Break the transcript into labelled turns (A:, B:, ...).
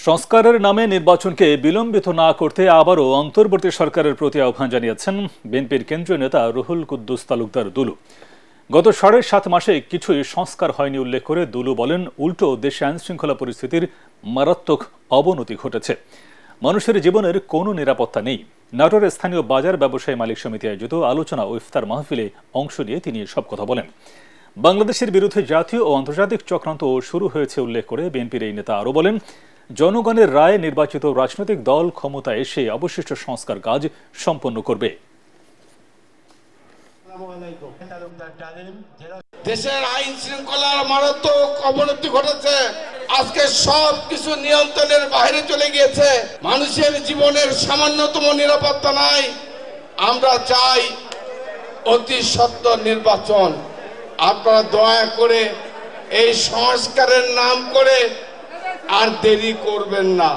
A: সংস্কারের নামে নির্বাচনকে বিলম্বিত না করতে আবারও অন্তর্বর্তী সরকারের প্রতি আহ্বান জানিয়েছেন বিএনপির কেন্দ্রীয় নেতা রুহুল কুদ্দুস তালুকদার দুলু। গত ৭.৫ মাসে কিছুই সংস্কার হয়নি উল্লেখ করে দুলু বলেন, উল্টো দেশে আইনশৃঙ্খলা পরিস্থিতির মারাত্মক অবনতি ঘটেছে। মানুষের জীবনের কোনো নিরাপত্তা নেই। নাটোরের স্থানীয় বাজার ব্যবসায়ী মালিক সমিতি আয়োজিত আলোচনা ও ইফতার মাহফিলে অংশ নিয়ে তিনি সব কথা বলেন। বাংলাদেশের বিরুদ্ধে জাতীয় ও আন্তর্জাতিক চক্রান্ত শুরু হয়েছে উল্লেখ করে বিএনপির এই নেতা আরও বলেন, জনগণের রায়ে নির্বাচিত রাজনৈতিক দল ক্ষমতায় এসে অবশিষ্ট সংস্কার কাজ সম্পন্ন করবে।
B: দেশের আইন শৃঙ্খলার মারাত্মক অবনতি ঘটেছে। আজকে সবকিছু নিয়ন্ত্রণের বাইরে চলে গিয়েছে। মানুষের জীবনের সামান্যতম নিরাপত্তা নাই। আমরা চাই অতি সত্বর নির্বাচন। আপনারা দয়া করে এই সংস্কারের নাম করে আর দেরি করবেন না।